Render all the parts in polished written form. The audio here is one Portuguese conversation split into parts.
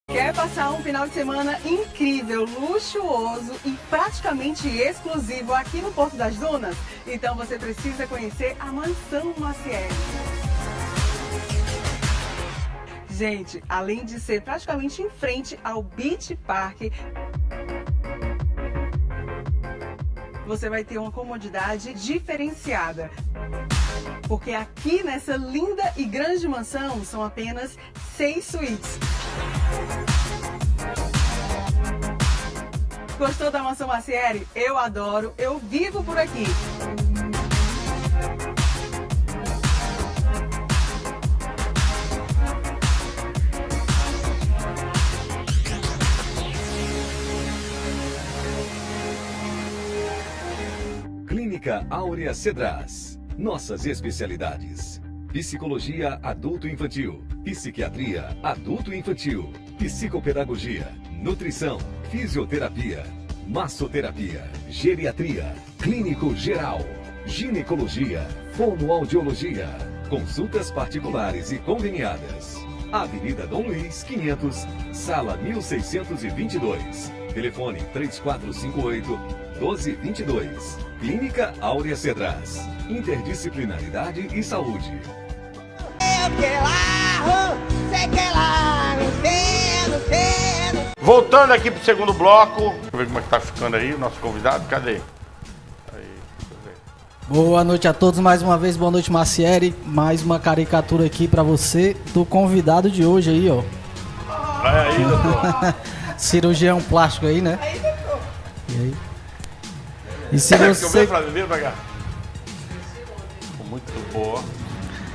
Quer passar um final de semana incrível, luxuoso e praticamente exclusivo aqui no Porto das Dunas? Então você precisa conhecer a Mansão Maciel. Gente, além de ser praticamente em frente ao Beach Park, você vai ter uma comodidade diferenciada. Porque aqui nessa linda e grande mansão são apenas 6 suítes. Gostou da Mansão Maciel? Eu adoro, eu vivo por aqui. Clínica Áurea Cedras. Nossas especialidades: psicologia adulto-infantil, psiquiatria adulto-infantil, psicopedagogia, nutrição, fisioterapia, massoterapia, geriatria, clínico geral, ginecologia, fonoaudiologia, consultas particulares e conveniadas. Avenida Dom Luiz, 500, sala 1622. Telefone 3458-1222. Clínica Áurea Cedras. Interdisciplinaridade e saúde. Voltando aqui pro segundo bloco. Deixa eu ver como é que tá ficando aí o nosso convidado. Cadê? Aí, deixa eu ver. Boa noite a todos, mais uma vez, boa noite, Maciel. Mais uma caricatura aqui pra você do convidado de hoje aí, ó. Vai aí, doutor. Cirurgião plástico aí, né? E aí? E se Quer você... pra ver, pra cá? Muito boa.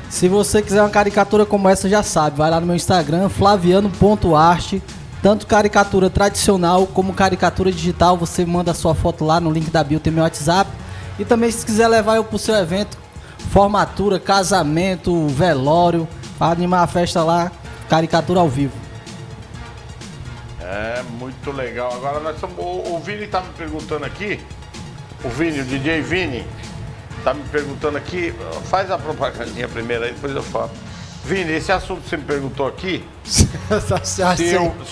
Se você quiser uma caricatura como essa, já sabe, vai lá no meu Instagram, flaviano.arte. Tanto caricatura tradicional como caricatura digital, você manda a sua foto lá no link da bio, tem meu WhatsApp. E também se quiser levar eu pro seu evento, formatura, casamento, velório, para animar a festa lá, caricatura ao vivo. É, muito legal. Agora nós estamos... O Vini tá me perguntando aqui, o Vini, o DJ Vini, tá me perguntando aqui, faz a propagandinha primeiro aí, depois eu falo. Vini, esse assunto que você me perguntou aqui, se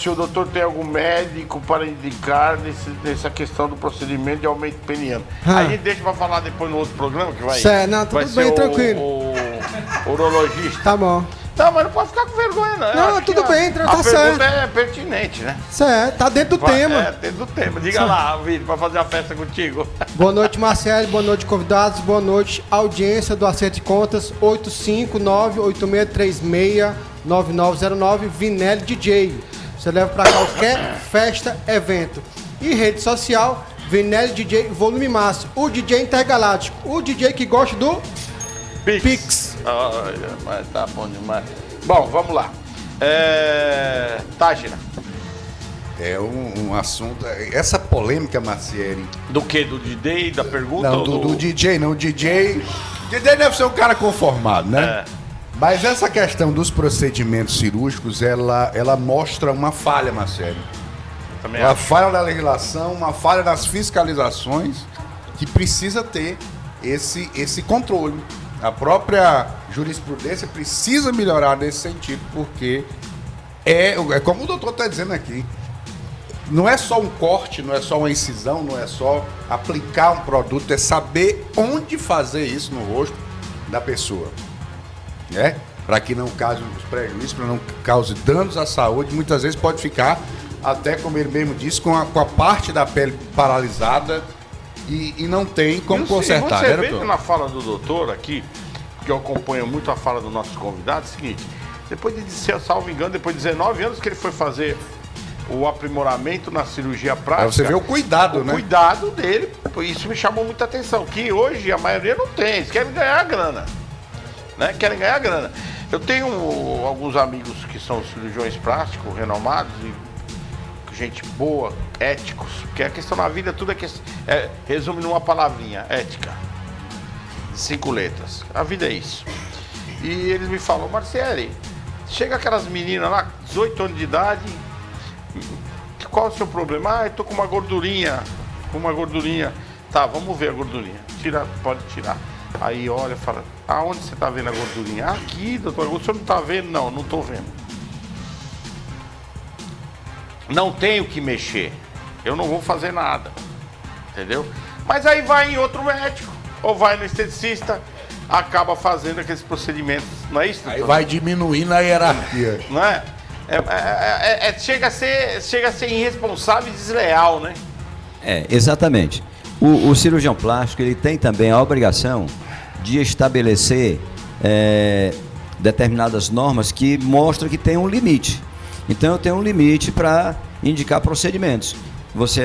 o doutor tem algum médico para indicar nessa questão do procedimento de aumento peniano. Aí a gente deixa para falar depois no outro programa, que vai, não, tudo vai bem, ser tranquilo. o urologista. Tá bom. Não, mas não pode ficar com vergonha, não. Não, Eu acho tudo que bem, tá certo. A pergunta é pertinente, né? Certo, tá dentro do tema. É, dentro do tema. Diga lá, Vini, para fazer a festa contigo. Boa noite, Marcelo. Boa noite, convidados. Boa noite, audiência do Acerto de Contas 859-8636-9909, Vinelli DJ. Você leva pra qualquer festa, evento. E rede social, Vinelli DJ Volume Máximo. O DJ intergaláctico. O DJ que gosta do Pix. Olha, mas tá bom demais. Bom, vamos lá. Tágina. É um assunto. Essa polêmica, Maciel. Do que? Do DJ? Da pergunta? Não, do DJ, não. O DJ deve ser um cara conformado, né? Mas essa questão dos procedimentos cirúrgicos, ela mostra uma falha, Maciel. Uma falha da legislação, uma falha das fiscalizações, que precisa ter esse controle. A própria jurisprudência precisa melhorar nesse sentido, porque é como o doutor está dizendo aqui, não é só um corte, não é só uma incisão, não é só aplicar um produto, é saber onde fazer isso no rosto da pessoa, né? Para que não cause os prejuízos, para não cause danos à saúde, muitas vezes pode ficar, até como ele mesmo disse, com a parte da pele paralisada, e não tem como consertar, você né, vê doutor? na fala do doutor aqui, que eu acompanho muito a fala dos nossos convidados, é o seguinte: depois de, salvo engano, depois de 19 anos que ele foi fazer o aprimoramento na cirurgia prática. Você vê o cuidado, né? O cuidado dele, isso me chamou muita atenção, que hoje a maioria não tem, eles querem ganhar grana, né? Querem ganhar grana. Eu tenho alguns amigos que são cirurgiões plásticos, renomados, e gente boa, éticos, porque a questão na vida tudo resume numa palavrinha: ética. 5 letras. A vida é isso. E eles me falam: Marciele, chega aquelas meninas lá, 18 anos de idade, qual é o seu problema? Eu tô com uma gordurinha. Tá, vamos ver a gordurinha. Pode tirar. Aí olha e fala: aonde você tá vendo a gordurinha? Aqui, doutor. O senhor não tá vendo? Não tô vendo. não tenho que mexer, eu não vou fazer nada, entendeu? Mas aí vai em outro médico, ou vai no esteticista, acaba fazendo aqueles procedimentos, não é isso? Aí vai diminuindo a hierarquia. Não é? Chega a ser irresponsável e desleal, né? Exatamente. O cirurgião plástico, ele tem também a obrigação de estabelecer determinadas normas que mostram que tem um limite. Então eu tenho um limite para indicar procedimentos.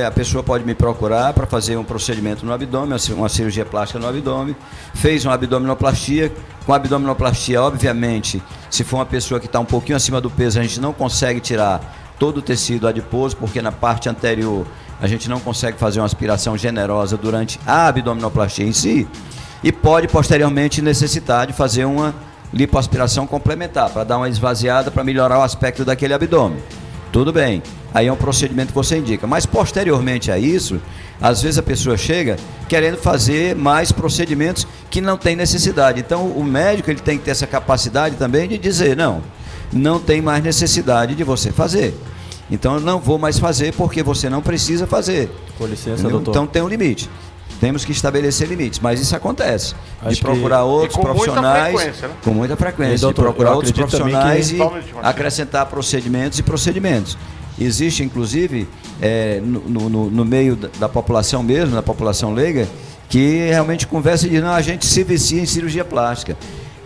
A pessoa pode me procurar para fazer um procedimento no abdômen, uma cirurgia plástica no abdômen, fez uma abdominoplastia. Com a abdominoplastia, obviamente, se for uma pessoa que está um pouquinho acima do peso, a gente não consegue tirar todo o tecido adiposo, porque na parte anterior a gente não consegue fazer uma aspiração generosa durante a abdominoplastia em si, e pode posteriormente necessitar de fazer uma lipoaspiração complementar, para dar uma esvaziada, para melhorar o aspecto daquele abdômen. Tudo bem, aí é um procedimento que você indica, mas posteriormente a isso, às vezes a pessoa chega querendo fazer mais procedimentos que não tem necessidade. Então o médico, ele tem que ter essa capacidade também de dizer, não tem mais necessidade de você fazer. Então eu não vou mais fazer porque você não precisa fazer. Com licença, entendeu? doutor. Então tem um limite. Temos que estabelecer limites, mas isso acontece. Acho de procurar outros profissionais com muita frequência, doutor, de procurar outros acredito também profissionais que- e acrescentar procedimentos e procedimentos. Existe, inclusive, no meio da população mesmo, da população leiga, que realmente conversa e diz, a gente se vicia em cirurgia plástica.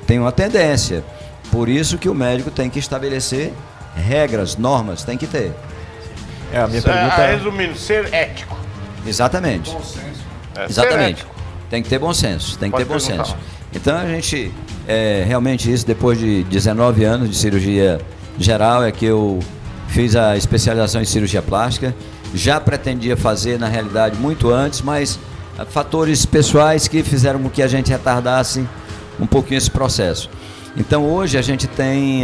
Tem uma tendência. Por isso que o médico tem que estabelecer regras, normas, tem que ter. A minha pergunta é... Resumindo, ser ético. Exatamente. Ser Exatamente. ético. Tem que ter bom senso, tem que Pode ter bom perguntar. senso. Então a gente, realmente isso, depois de 19 anos de cirurgia geral, é que eu fiz a especialização em cirurgia plástica. Já pretendia fazer, na realidade, muito antes, mas fatores pessoais que fizeram com que a gente retardasse um pouquinho esse processo. Então hoje a gente tem,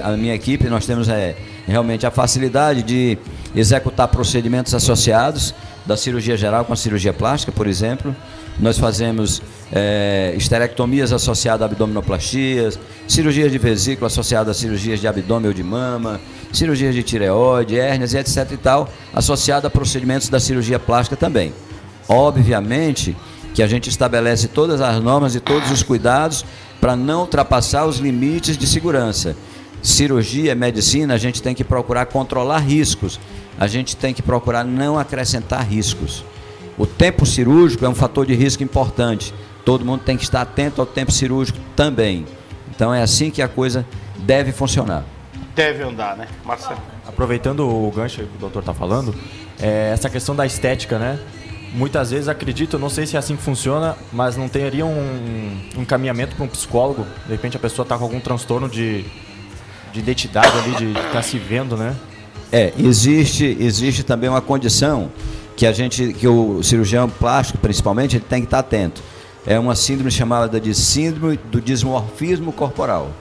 a minha equipe, nós temos realmente a facilidade de executar procedimentos associados da cirurgia geral com a cirurgia plástica, por exemplo. Nós fazemos esterectomias associadas a abdominoplastias, cirurgias de vesícula associadas a cirurgias de abdômen ou de mama, cirurgias de tireoide, hérnias e etc e tal, associada a procedimentos da cirurgia plástica também. Obviamente que a gente estabelece todas as normas e todos os cuidados para não ultrapassar os limites de segurança. Cirurgia, medicina, a gente tem que procurar controlar riscos, a gente tem que procurar não acrescentar riscos. O tempo cirúrgico é um fator de risco importante, todo mundo tem que estar atento ao tempo cirúrgico também. Então é assim que a coisa deve funcionar. Deve andar, né, Marcelo? Aproveitando o gancho que o doutor está falando, essa questão da estética, né? Muitas vezes acredito, não sei se é assim que funciona, mas não teria um encaminhamento para um psicólogo? De repente a pessoa está com algum transtorno de identidade ali, de estar se vendo, né? Existe também uma condição que o cirurgião plástico, principalmente, ele tem que estar atento. É uma síndrome chamada de síndrome do dismorfismo corporal.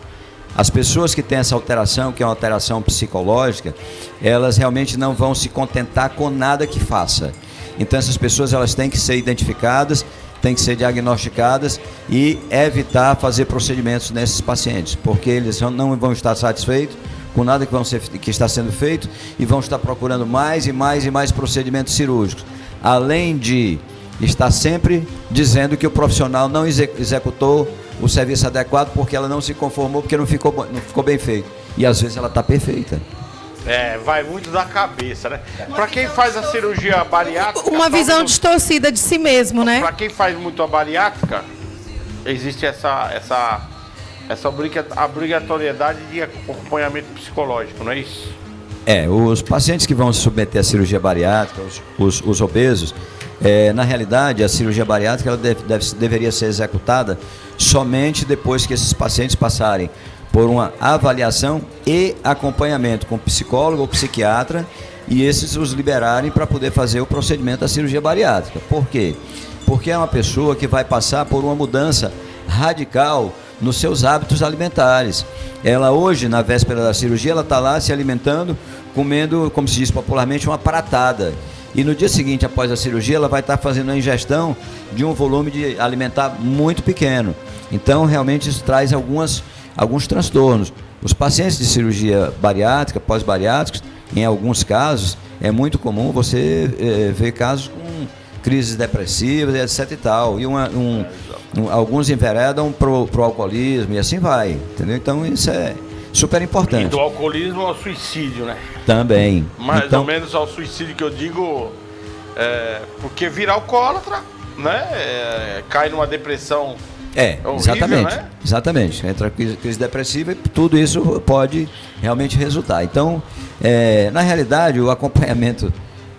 As pessoas que têm essa alteração, que é uma alteração psicológica, elas realmente não vão se contentar com nada que faça. Então essas pessoas, elas têm que ser identificadas, têm que ser diagnosticadas e evitar fazer procedimentos nesses pacientes, porque eles não vão estar satisfeitos com nada que está sendo feito e vão estar procurando mais e mais e mais procedimentos cirúrgicos, além de estar sempre dizendo que o profissional não executou o serviço adequado porque ela não se conformou, porque não ficou bem feito, e às vezes ela está perfeita. Vai muito da cabeça, né? Pra quem faz a cirurgia bariátrica... Uma visão distorcida de si mesmo, né? Pra quem faz muito a bariátrica, existe essa obrigatoriedade de acompanhamento psicológico, não é isso? Os pacientes que vão se submeter à cirurgia bariátrica, os obesos, na realidade, a cirurgia bariátrica ela deveria ser executada somente depois que esses pacientes passarem por uma avaliação e acompanhamento com psicólogo ou psiquiatra, e esses os liberarem para poder fazer o procedimento da cirurgia bariátrica. Por quê? Porque é uma pessoa que vai passar por uma mudança radical nos seus hábitos alimentares. Ela hoje, na véspera da cirurgia, ela está lá se alimentando, comendo, como se diz popularmente, uma pratada. E no dia seguinte, após a cirurgia, ela vai estar fazendo a ingestão de um volume de alimentar muito pequeno. Então, realmente, isso traz alguns transtornos. Os pacientes de cirurgia bariátrica, pós-bariátricos, em alguns casos, é muito comum você ver casos com crises depressivas, etc e tal. E alguns enveredam pro alcoolismo e assim vai, entendeu? Então isso é super importante. E do alcoolismo ao suicídio, né? Também. Mais ou menos ao suicídio que eu digo, porque vira alcoólatra, né? Cai numa depressão horrível, exatamente. né? Exatamente. Entra crise depressiva e tudo isso pode realmente resultar. Então, na realidade, o acompanhamento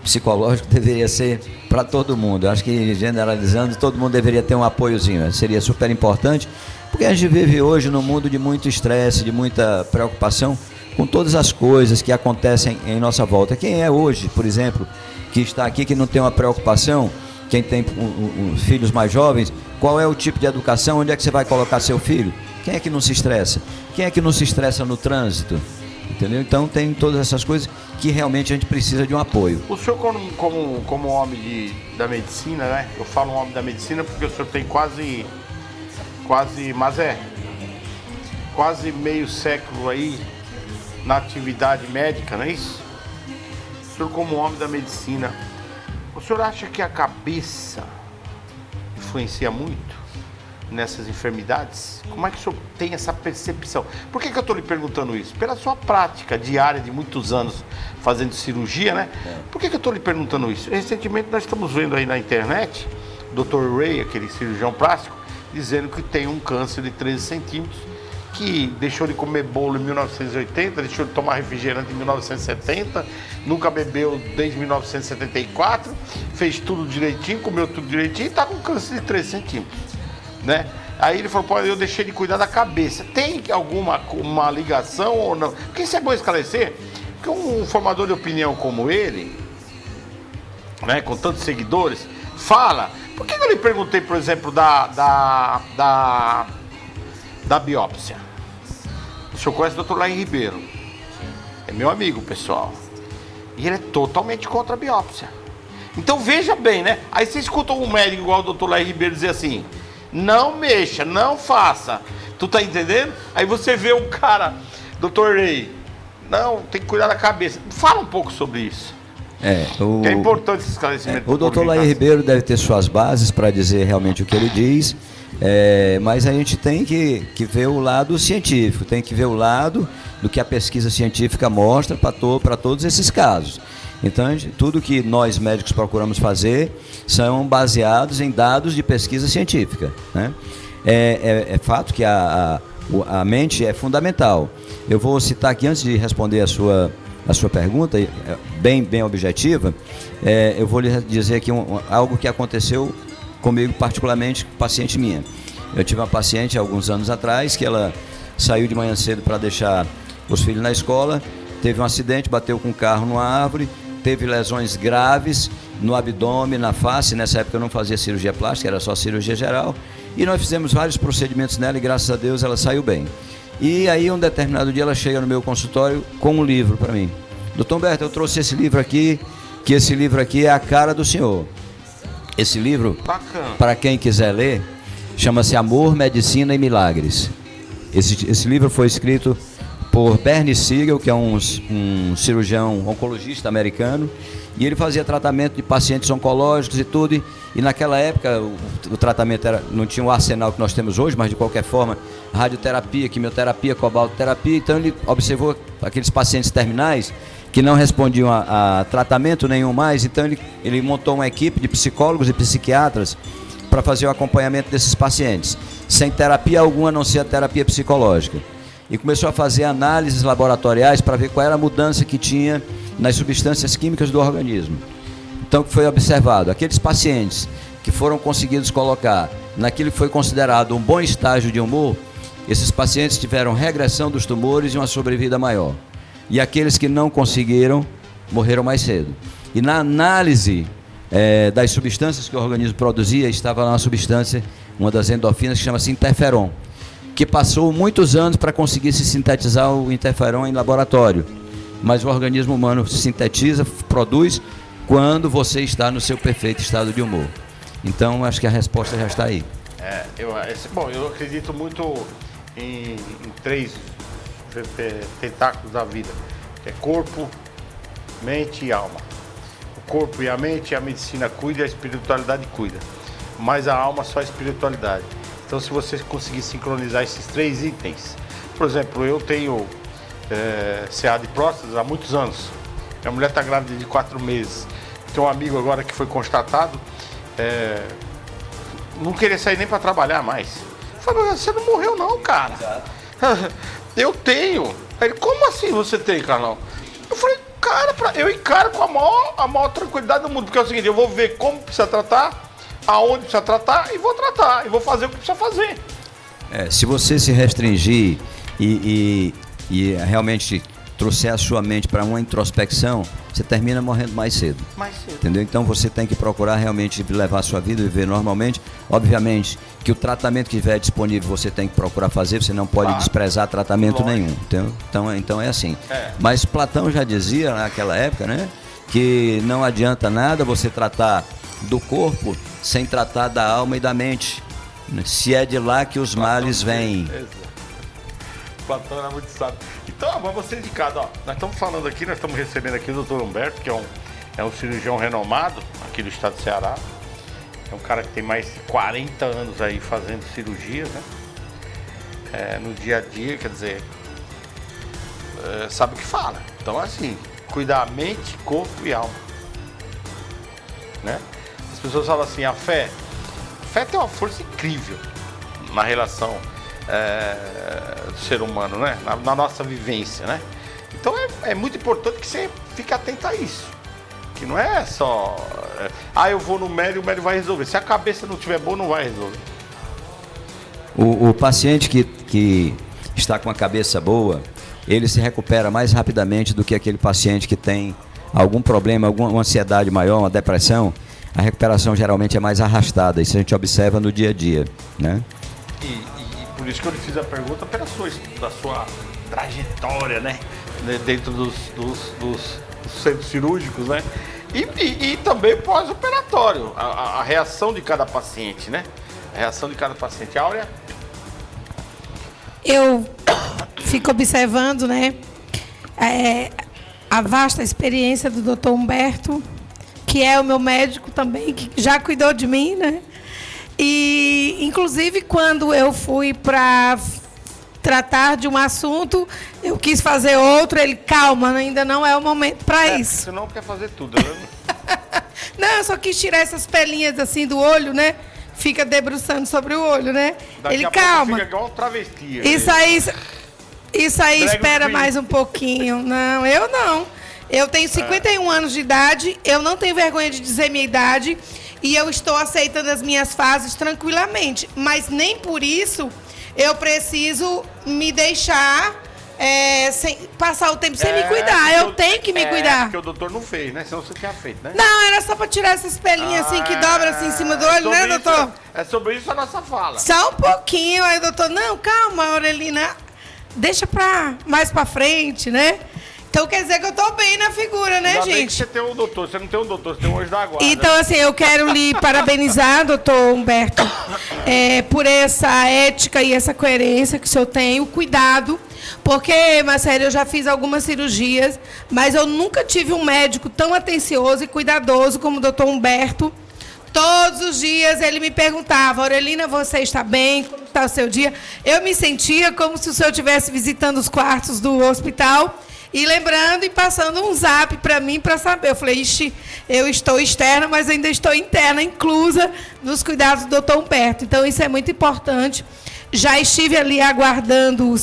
psicológico deveria ser para todo mundo. Eu acho que, generalizando, todo mundo deveria ter um apoiozinho. Seria super importante, porque a gente vive hoje num mundo de muito estresse, de muita preocupação com todas as coisas que acontecem em nossa volta. Quem é hoje, por exemplo, que está aqui, que não tem uma preocupação, quem tem filhos mais jovens, qual é o tipo de educação, onde é que você vai colocar seu filho? Quem é que não se estressa? Quem é que não se estressa no trânsito? Entendeu? Então tem todas essas coisas que realmente a gente precisa de um apoio. O senhor como homem da medicina, né? Eu falo homem da medicina porque o senhor tem quase meio século aí na atividade médica, não é isso? O senhor como homem da medicina, o senhor acha que a cabeça influencia muito nessas enfermidades? Como é que o senhor tem essa percepção? Por que eu estou lhe perguntando isso? Pela sua prática diária de muitos anos fazendo cirurgia, né? Por que eu estou lhe perguntando isso? Recentemente nós estamos vendo aí na internet o Dr. Ray, aquele cirurgião plástico, dizendo que tem um câncer de 13 centímetros, que deixou de comer bolo em 1980, deixou de tomar refrigerante em 1970, nunca bebeu desde 1974, fez tudo direitinho, comeu tudo direitinho e está com câncer de 13 centímetros, né? Aí ele falou, pô, eu deixei de cuidar da cabeça. Tem uma ligação ou não? Porque isso é bom esclarecer, porque um formador de opinião como ele, né, com tantos seguidores, fala. Por que eu lhe perguntei, por exemplo, da biópsia? O senhor conhece o Dr. Laí Ribeiro? É meu amigo, pessoal. E ele é totalmente contra a biópsia. Então veja bem, né? Aí você escuta um médico igual o Dr. Laí Ribeiro dizer assim, não mexa, não faça. Tu tá entendendo? Aí você vê um cara, Dr. Ray, não, tem que cuidar da cabeça. Fala um pouco sobre isso. Que é importante esse esclarecimento. O Dr. Laí Ribeiro deve ter suas bases para dizer realmente o que ele diz, mas a gente tem que ver o lado científico, tem que ver o lado do que a pesquisa científica mostra para todos esses casos. Então, tudo que nós médicos procuramos fazer são baseados em dados de pesquisa científica, né? É fato que a mente é fundamental. Eu vou citar aqui, antes de responder a sua pergunta, bem objetiva, eu vou lhe dizer aqui algo que aconteceu comigo, particularmente com paciente minha. Eu tive uma paciente há alguns anos atrás, que ela saiu de manhã cedo para deixar os filhos na escola, teve um acidente, bateu com um carro numa árvore, teve lesões graves no abdômen, na face. Nessa época eu não fazia cirurgia plástica, era só cirurgia geral, e nós fizemos vários procedimentos nela e graças a Deus ela saiu bem. E aí um determinado dia ela chega no meu consultório com um livro para mim. Doutor Humberto, eu trouxe esse livro aqui, que esse livro aqui é a cara do senhor. Esse livro, para quem quiser ler, chama-se Amor, Medicina e Milagres. Esse livro foi escrito por Bernie Siegel, que é um cirurgião oncologista americano, e ele fazia tratamento de pacientes oncológicos e tudo, e naquela época o tratamento não tinha o arsenal que nós temos hoje, mas de qualquer forma, radioterapia, quimioterapia, cobaltoterapia. Então ele observou aqueles pacientes terminais que não respondiam a tratamento nenhum mais, então ele montou uma equipe de psicólogos e psiquiatras para fazer o acompanhamento desses pacientes, sem terapia alguma a não ser a terapia psicológica. E começou a fazer análises laboratoriais para ver qual era a mudança que tinha nas substâncias químicas do organismo. Então, o que foi observado? Aqueles pacientes que foram conseguidos colocar naquilo que foi considerado um bom estágio de humor, esses pacientes tiveram regressão dos tumores e uma sobrevida maior. E aqueles que não conseguiram, morreram mais cedo. E na análise das substâncias que o organismo produzia, estava lá uma substância, uma das endorfinas, que chama-se interferon, que passou muitos anos para conseguir se sintetizar o interferon em laboratório. Mas o organismo humano sintetiza, produz, quando você está no seu perfeito estado de humor. Então, acho que a resposta já está aí. Eu acredito muito em 3 tentáculos da vida, que é corpo, mente e alma. O corpo e a medicina cuida e a espiritualidade cuida. Mas a alma só a espiritualidade. Então, se você conseguir sincronizar esses 3 itens, por exemplo, eu tenho CA de próstata há muitos anos. Minha mulher está grávida de 4 meses. Tem um amigo agora que foi constatado, não queria sair nem para trabalhar mais. Eu falei, você não morreu não, cara. Eu tenho. Ele, como assim você tem, Carlão? Eu falei, cara, eu encaro com a maior tranquilidade do mundo, porque é o seguinte, eu vou ver como precisa tratar, aonde precisa tratar, e vou tratar, e vou fazer o que precisa fazer. Se você se restringir e realmente trouxer a sua mente para uma introspecção, você termina morrendo mais cedo. Entendeu? Então você tem que procurar realmente levar a sua vida, viver normalmente. Obviamente que o tratamento que estiver disponível você tem que procurar fazer, você não pode desprezar tratamento nenhum. Entendeu? Então é assim. Mas Platão já dizia naquela época, né, que não adianta nada você tratar do corpo sem tratar da alma e da mente. Se é de lá que os males vêm. Platão era muito sábio. Então, vamos ser de cada, ó. Nós estamos falando aqui, nós estamos recebendo aqui o Dr. Humberto, que é um cirurgião renomado aqui do estado do Ceará. É um cara que tem mais de 40 anos aí fazendo cirurgia, né? No dia a dia, quer dizer, sabe o que fala. Então, assim, cuidar a mente, corpo e alma. Né? As pessoas falam assim, a fé tem uma força incrível na relação do ser humano, né? Na nossa vivência, né? Então é muito importante que você fique atento a isso. Que não é só... eu vou no médico, o médico vai resolver. Se a cabeça não estiver boa, não vai resolver. O paciente que está com a cabeça boa, ele se recupera mais rapidamente do que aquele paciente que tem algum problema, alguma ansiedade maior, uma depressão. A recuperação geralmente é mais arrastada. Isso a gente observa no dia a dia, né? Por isso que eu lhe fiz a pergunta pela sua trajetória, né? Dentro dos centros cirúrgicos, né? E também pós-operatório, a reação de cada paciente, né? A reação de cada paciente. Áurea? Eu fico observando, né? A vasta experiência do Dr. Humberto, que é o meu médico também, que já cuidou de mim, né? E, inclusive, quando eu fui para tratar de um assunto, eu quis fazer outro, ele, calma, ainda não é o momento para isso. Você não quer fazer tudo, né? Não, eu só quis tirar essas pelinhas assim do olho, né? Fica debruçando sobre o olho, né? Daqui ele, a pouco calma. Fica igual um travesti. Isso aí espera mais um pouquinho. Não, eu não. Eu tenho 51 anos de idade, eu não tenho vergonha de dizer minha idade e eu estou aceitando as minhas fases tranquilamente. Mas nem por isso eu preciso me deixar passar o tempo sem me cuidar. Eu tenho que me cuidar. Porque o doutor não fez, né? Senão você tinha feito, né? Não, era só para tirar essas pelinhas assim que dobram assim em cima do olho, né, doutor? É sobre isso a nossa fala. Só um pouquinho. Aí, doutor, não, calma, Aurelina. Deixa mais pra frente, né? Então quer dizer que eu tô bem na figura, né, gente? Que você tem um doutor, você não tem um doutor, você tem um anjo da guarda. Então, assim, eu quero lhe parabenizar, doutor Humberto, por essa ética e essa coerência que o senhor tem, o cuidado, porque, Marcelo, eu já fiz algumas cirurgias, mas eu nunca tive um médico tão atencioso e cuidadoso como o doutor Humberto. Todos os dias ele me perguntava, Aurelina, você está bem? Como está o seu dia? Eu me sentia como se o senhor estivesse visitando os quartos do hospital e lembrando e passando um zap para mim para saber. Eu falei, ixi, eu estou externa, mas ainda estou interna, inclusa nos cuidados do doutor Humberto. Então, isso é muito importante. Já estive ali aguardando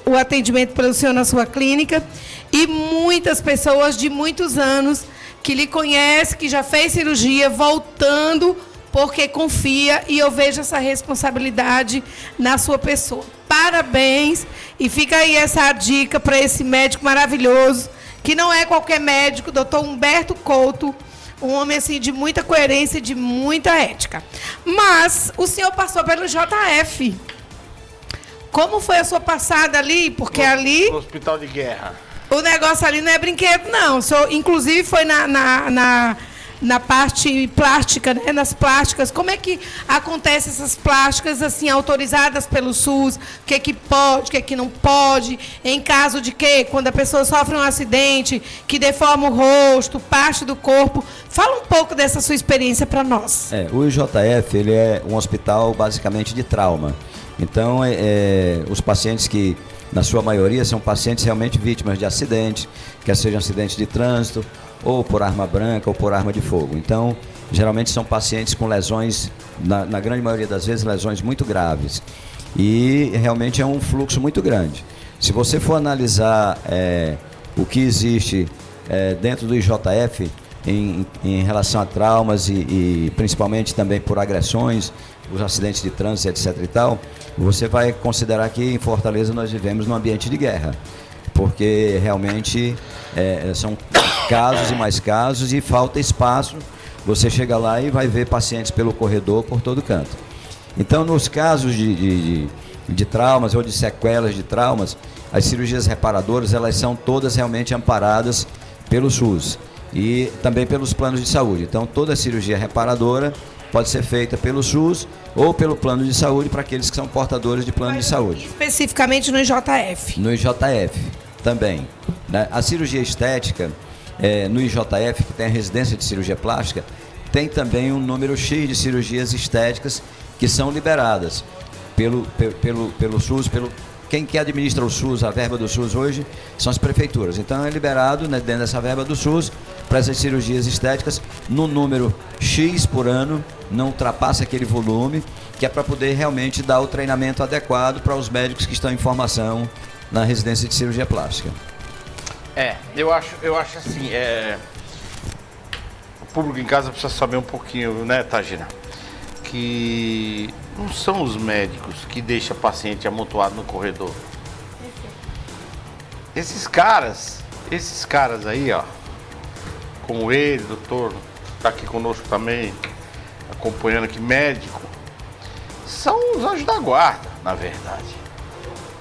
o atendimento pelo senhor na sua clínica e muitas pessoas de muitos anos que lhe conhece, que já fez cirurgia, voltando porque confia, e eu vejo essa responsabilidade na sua pessoa. Parabéns, e fica aí essa dica para esse médico maravilhoso, que não é qualquer médico, doutor Humberto Couto, um homem assim de muita coerência e de muita ética. Mas o senhor passou pelo JF. Como foi a sua passada ali? Porque ali... No hospital de guerra. O negócio ali não é brinquedo, não. O senhor, inclusive, foi na na parte plástica, né? Nas plásticas, como é que acontecem essas plásticas assim autorizadas pelo SUS? O que pode, o que não pode? Em caso de que, quando a pessoa sofre um acidente que deforma o rosto, parte do corpo, fala um pouco dessa sua experiência para nós. O IJF, ele é um hospital basicamente de trauma. Então, os pacientes que, na sua maioria, são pacientes realmente vítimas de acidentes, quer sejam acidentes de trânsito, ou por arma branca, ou por arma de fogo. Então, geralmente são pacientes com lesões, na grande maioria das vezes, lesões muito graves. E realmente é um fluxo muito grande. Se você for analisar o que existe dentro do IJF em relação a traumas e principalmente também por agressões, os acidentes de trânsito, etc. e tal, você vai considerar que em Fortaleza nós vivemos num ambiente de guerra, porque realmente são casos e mais casos e falta espaço. Você chega lá e vai ver pacientes pelo corredor, por todo canto. Então, nos casos de traumas ou de sequelas de traumas, as cirurgias reparadoras, elas são todas realmente amparadas pelo SUS e também pelos planos de saúde. Então, toda cirurgia reparadora pode ser feita pelo SUS ou pelo plano de saúde para aqueles que são portadores de plano de saúde. Especificamente no IJF. No IJF também. Né? A cirurgia estética, no IJF, que tem a residência de cirurgia plástica, tem também um número X de cirurgias estéticas que são liberadas pelo SUS, quem que administra o SUS, a verba do SUS hoje, são as prefeituras. Então é liberado, né, dentro dessa verba do SUS, para essas cirurgias estéticas, no número X por ano, não ultrapassa aquele volume, que é para poder realmente dar o treinamento adequado para os médicos que estão em formação na residência de cirurgia plástica. Eu acho assim, o público em casa precisa saber um pouquinho, né, Tagina? Que não são os médicos que deixam o paciente amontoado no corredor. Esses caras aí, ó, como ele, doutor, tá aqui conosco também, acompanhando aqui, médico, são os anjos da guarda, na verdade.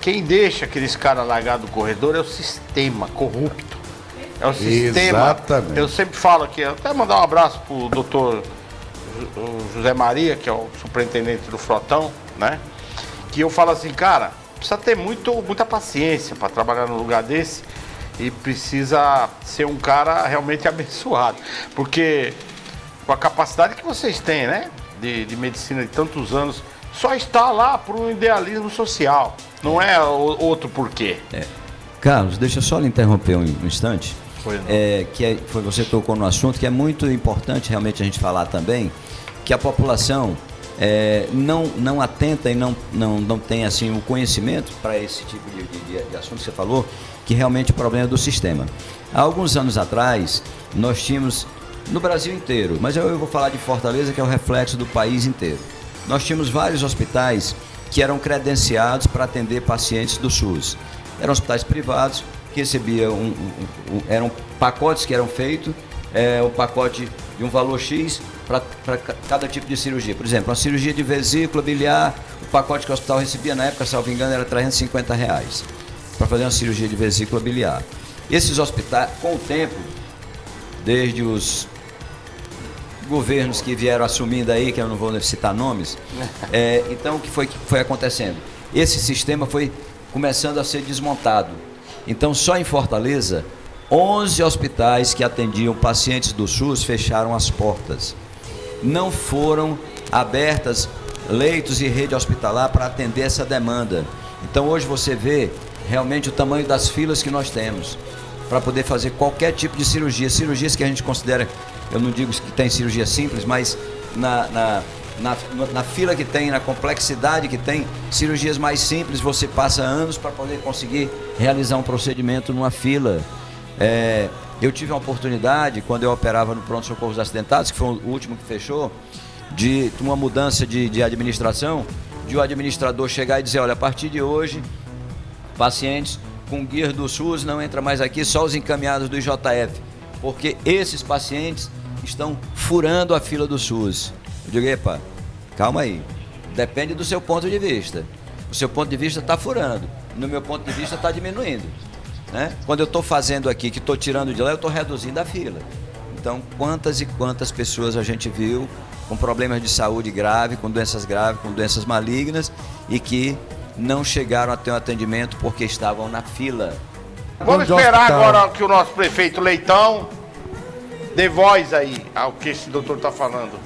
Quem deixa aqueles caras largados no corredor é o sistema corrupto. É o sistema. Exatamente. Eu sempre falo aqui, até mandar um abraço pro doutor José Maria, que é o superintendente do Frotão, né? Que eu falo assim, cara, precisa ter muita paciência para trabalhar num lugar desse e precisa ser um cara realmente abençoado. Porque com a capacidade que vocês têm, né? De medicina de tantos anos, só está lá por um idealismo social. Não é outro porquê. Carlos, deixa eu só lhe interromper um instante. Foi você tocou no assunto que é muito importante realmente a gente falar também, que a população não atenta e não tem assim o conhecimento para esse tipo de assunto que você falou, que realmente o problema é do sistema. Há alguns anos atrás, nós tínhamos, no Brasil inteiro, mas eu vou falar de Fortaleza, que é o reflexo do país inteiro. Nós tínhamos vários hospitais que eram credenciados para atender pacientes do SUS. Eram hospitais privados que recebiam eram pacotes que eram feitos, o pacote de um valor X para cada tipo de cirurgia. Por exemplo, uma cirurgia de vesícula biliar, o pacote que o hospital recebia na época, salvo engano, era R$350 para fazer uma cirurgia de vesícula biliar. Esses hospitais, com o tempo, desde os governos que vieram assumindo aí, que eu não vou citar nomes, então o que foi acontecendo? Esse sistema foi começando a ser desmontado. Então, só em Fortaleza, 11 hospitais que atendiam pacientes do SUS fecharam as portas. Não foram abertas leitos e rede hospitalar para atender essa demanda. Então, hoje você vê realmente o tamanho das filas que nós temos para poder fazer qualquer tipo de cirurgia. Cirurgias que a gente considera, eu não digo que tem cirurgia simples, mas na fila que tem, na complexidade que tem, cirurgias mais simples, você passa anos para poder conseguir realizar um procedimento numa fila. Eu tive a oportunidade, quando eu operava no pronto-socorro dos acidentados, que foi o último que fechou, de uma mudança de administração, de o administrador chegar e dizer, olha, a partir de hoje, pacientes com guia do SUS não entra mais aqui, só os encaminhados do IJF, porque esses pacientes estão furando a fila do SUS. Eu digo, epa, calma aí, depende do seu ponto de vista. O seu ponto de vista está furando, no meu ponto de vista está diminuindo, né? Quando eu estou fazendo aqui, que estou tirando de lá, eu estou reduzindo a fila. Então, quantas e quantas pessoas a gente viu com problemas de saúde grave, com doenças graves, com doenças malignas e que não chegaram a ter um atendimento porque estavam na fila. Vamos esperar agora que o nosso prefeito Leitão dê voz aí ao que esse doutor está falando.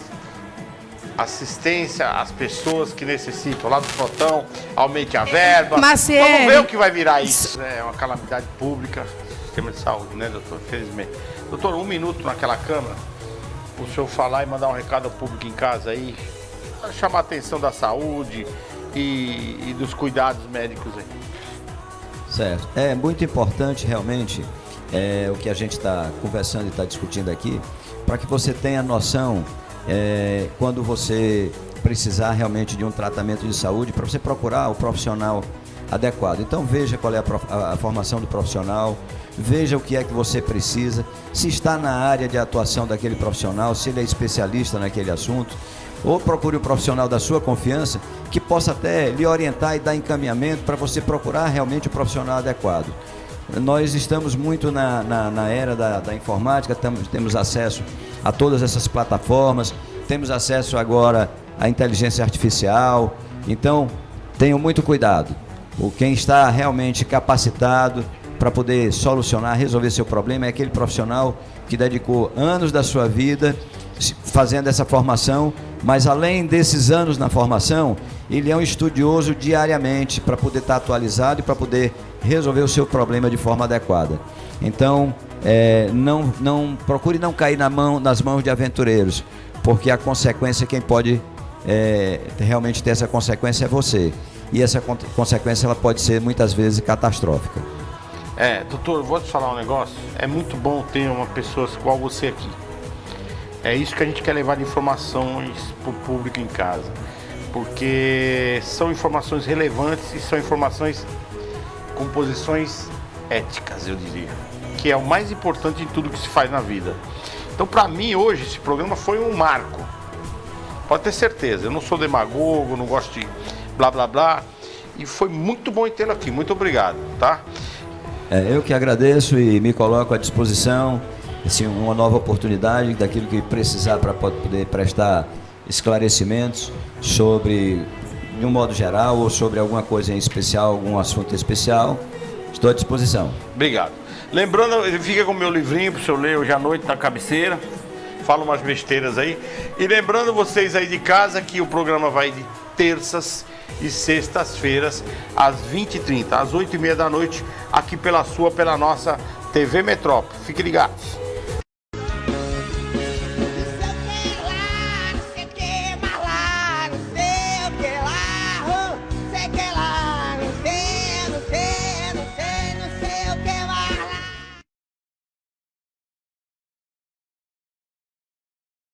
Assistência às pessoas que necessitam lá do Frotão, aumente a verba. Maciel. Vamos ver o que vai virar isso. É uma calamidade pública, sistema de saúde, né, doutor? Infelizmente. Doutor, 1 minuto naquela câmera, o senhor falar e mandar um recado ao público em casa aí, para chamar a atenção da saúde e dos cuidados médicos aí. Certo. É muito importante realmente o que a gente está conversando e está discutindo aqui, para que você tenha noção quando você precisar realmente de um tratamento de saúde, para você procurar o profissional adequado. Então veja qual é a formação do profissional, veja o que é que você precisa, se está na área de atuação daquele profissional, se ele é especialista naquele assunto, ou procure um profissional da sua confiança que possa até lhe orientar e dar encaminhamento para você procurar realmente o profissional adequado. Nós estamos muito na era da informática, temos acesso a todas essas plataformas, temos acesso agora à inteligência artificial, então tenham muito cuidado. Quem está realmente capacitado para poder solucionar, resolver seu problema é aquele profissional que dedicou anos da sua vida fazendo essa formação, mas além desses anos na formação, ele é um estudioso diariamente para poder estar atualizado e para poder resolver o seu problema de forma adequada. Então, procure não cair nas mãos de aventureiros, porque a consequência, quem pode realmente ter essa consequência é você. E essa consequência ela pode ser muitas vezes catastrófica. Doutor, vou te falar um negócio. É muito bom ter uma pessoa igual você aqui. É isso que a gente quer levar de informações para o público em casa. Porque são informações relevantes e são informações com posições éticas, eu diria. Que é o mais importante em tudo que se faz na vida. Então, para mim, hoje, esse programa foi um marco. Pode ter certeza. Eu não sou demagogo, não gosto de blá, blá, blá. E foi muito bom tê-lo aqui. Muito obrigado, tá? Eu que agradeço e me coloco à disposição. Assim, uma nova oportunidade daquilo que precisar para poder prestar esclarecimentos sobre, de um modo geral, ou sobre alguma coisa em especial, algum assunto especial. Estou à disposição. Obrigado. Lembrando, ele fica com o meu livrinho para o senhor ler hoje à noite na cabeceira. Fala umas besteiras aí. E lembrando vocês aí de casa que o programa vai de terças e sextas-feiras às 20h30, às 8h30 da noite, aqui pela nossa TV Metrópole. Fiquem ligados.